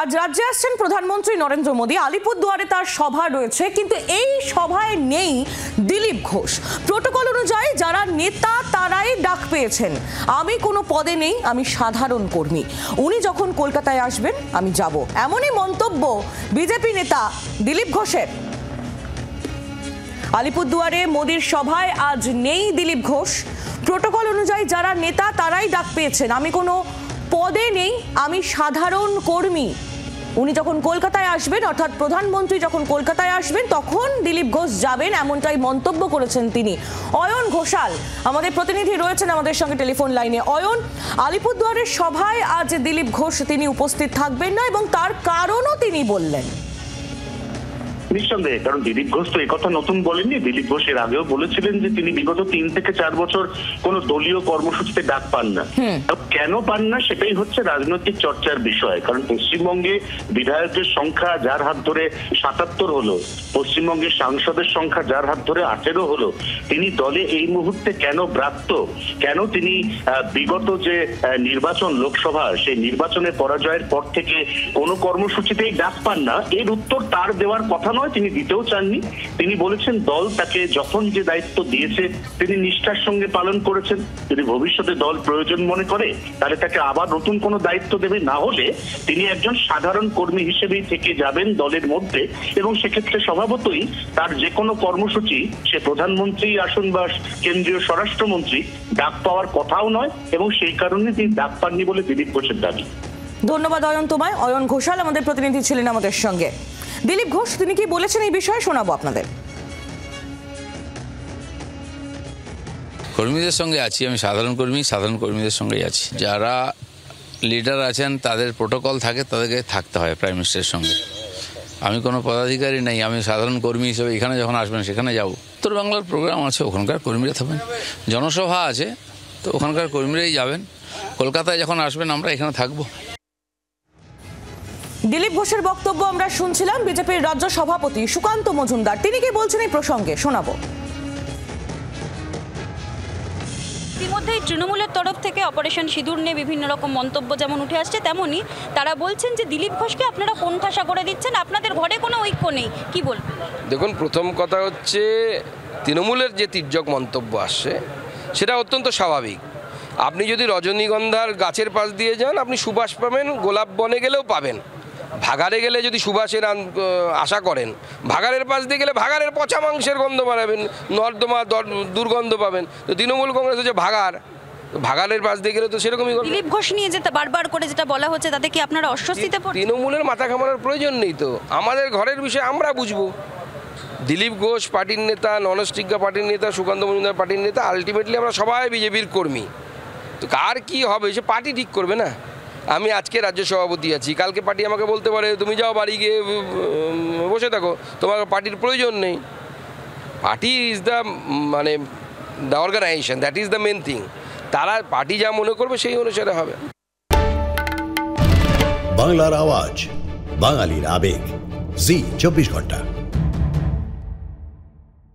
আজ রাজ্যে আসছেন প্রধানমন্ত্রী নরেন্দ্র মোদী। আলিপুরদুয়ারে তার সভা রয়েছে, কিন্তু এই সভায় নেই দিলীপ ঘোষ। প্রোটোকল অনুযায়ী যারা নেতা তারাই ডাক পেয়েছেন। আমি কোনো পদে নেই, আমি সাধারণ কর্মী। উনি যখন কলকাতায় আসবেন আমি যাব, এমনই মন্তব্য বিজেপি নেতা দিলীপ ঘোষের। আলিপুরদুয়ারে মোদীর সভায় আজ নেই দিলীপ ঘোষ। প্রোটোকল অনুযায়ী যারা নেতা তারাই ডাক পেয়েছেন। আমি কোনো পদে নেই, আমি সাধারণ কর্মী। উনি যখন কলকাতায় আসবেন, অর্থাৎ প্রধানমন্ত্রী যখন কলকাতায় আসবেন, তখন দিলীপ ঘোষ যাবেন, এমনটাই মন্তব্য করেছেন তিনি। অয়ন ঘোষাল আমাদের প্রতিনিধি রয়েছেন আমাদের সঙ্গে টেলিফোন লাইনে। অয়ন, আলিপুরদুয়ারের সভায় আজ দিলীপ ঘোষ তিনি উপস্থিত থাকবেন না, এবং তার কারণও তিনি বললেন। নিঃসন্দেহে, কারণ দিলীপ ঘোষ তো একথা নতুন বলেননি। দিলীপ ঘোষ এর আগেও বলেছিলেন যে তিনি বিগত 3 থেকে 4 বছর কোন দলীয় কর্মসূচিতে ডাক পান না। কেন পান না সেটাই হচ্ছে রাজনৈতিক চর্চার বিষয়। কারণ পশ্চিমবঙ্গে বিধায়কের সংখ্যা যার হাত ধরে 77 হলো, পশ্চিমবঙ্গের সাংসদের সংখ্যা যার হাত ধরে 18 হলো, তিনি দলে এই মুহূর্তে কেন ব্রাত্য, কেন তিনি বিগত যে নির্বাচন লোকসভা সেই নির্বাচনে পরাজয়ের পর থেকে কোনো কর্মসূচিতেই ডাক পান না, এর উত্তর তার দেওয়ার কথা নয়, তিনি দিতেও চাননি। তিনি বলেছেন দল তাকে যখন যে দায়িত্ব দিয়েছে তিনি নিষ্ঠার সঙ্গে পালন করেছেন। যদি ভবিষ্যতে দল প্রয়োজন মনে করে তাহলে তাকে আবার নতুন কোনো দায়িত্ব দেবে, না হলে তিনি একজন সাধারণ কর্মী হিসেবেই থেকে যাবেন দলের মধ্যে। এবং সেক্ষেত্রে স্বভাবতই তার যে কোনো কর্মসূচি, সে প্রধানমন্ত্রী আসুন বা কেন্দ্রীয় স্বরাষ্ট্রমন্ত্রী, ডাক পাওয়ার কথাও নয়, এবং সেই কারণে তিনি ডাক পাননি বলে দিলীপ ঘোষের দাবি। ধন্যবাদ অয়ন তোমায়। অয়ন ঘোষাল আমাদের প্রতিনিধি ছিলেন আমাদের সঙ্গে। দিলীপ ঘোষ তিনি কি বলেছেন এই বিষয়ে শোনাবো আপনাদের। কর্মীদের সঙ্গে আছি, আমি সাধারণ কর্মী, সাধারণ কর্মীদের সঙ্গেই আছি। যারা লিডার আছেন তাদের প্রোটোকল থাকে, তাদেরকে থাকতে হয় প্রাইম মিনিস্টারের সঙ্গে। আমি কোনো পদাধিকারী নেই, আমি সাধারণ কর্মী হিসেবে এখানে যখন আসবেন সেখানে যাব। উত্তর বাংলার প্রোগ্রাম আছে, ওখানকার কর্মীরা থাকবেন। জনসভা আছে, তো ওখানকার কর্মীরাই যাবেন। কলকাতায় যখন আসবেন আমরা এখানে থাকবো। দিলীপ ঘোষের বক্তব্য আমরা শুনছিলাম। বিজেপির রাজ্য সভাপতি সুকান্ত মজুমদার তিনি কি বলছেন এই প্রসঙ্গে শোনাবো। ইতিমধ্যেই তৃণমূলের তরফ থেকে অপারেশন সিঁদুর নিয়ে বিভিন্ন রকম মন্তব্য যেমন উঠে আসছে, তেমনই তারা বলছেন যে দিলীপ ঘোষকে আপনারা কোণঠাসা করে দিচ্ছেন, আপনাদের ঘরে কোনো ঐক্য নেই। কি বলবেন? দেখুন, প্রথম কথা হচ্ছে তৃণমূলের যে তির্যক মন্তব্য আসছে সেটা অত্যন্ত স্বাভাবিক। আপনি যদি রজনীগন্ধার গাছের পাশ দিয়ে যান আপনি সুবাস পাবেন, গোলাপ বনে গেলেও পাবেন। ভাগাড়ে গেলে যদি সুবাসের আশা করেন, ভাগাড়ের পাশ দিয়ে গেলে ভাগাড়ের পচা মাংসের গন্ধ পাবেন, নর্দমা দুর্গন্ধ পাবেন। তো তৃণমূল কংগ্রেস হচ্ছে ভাগাড়ের পাশ দিয়ে গেলে তো সেরকমই। দিলীপ ঘোষ নিয়ে যেটা বারবার করে যেটা বলা হচ্ছে তাতে কি আপনারা অস্বস্তিতে পড়ছেন? তৃণমূলের মাথা ঘামানোর প্রয়োজন নেই তো, আমাদের ঘরের বিষয় আমরা বুঝবো। দিলীপ ঘোষ পার্টির নেতা, ননস্টিকা পার্টির নেতা, সুকান্ত মজুমদার পার্টির নেতা, আলটিমেটলি আমরা সবাই বিজেপির কর্মী। তো কার কি হবে সে পার্টি ঠিক করবে না। আমি আজকে রাজ্য সভাপতি আছি, কালকে পার্টি আমাকে বলতে পারে তুমি যাও বাড়ি গিয়ে বসে থাকো, তোমার পার্টির প্রয়োজন নেই। Party is the the organisation, that is the main thing. তারা পার্টি যা মনে করবে সেই অনুসারে হবে। বাংলার আওয়াজ, বাঙালির আবেগ, জি 24 ঘন্টা।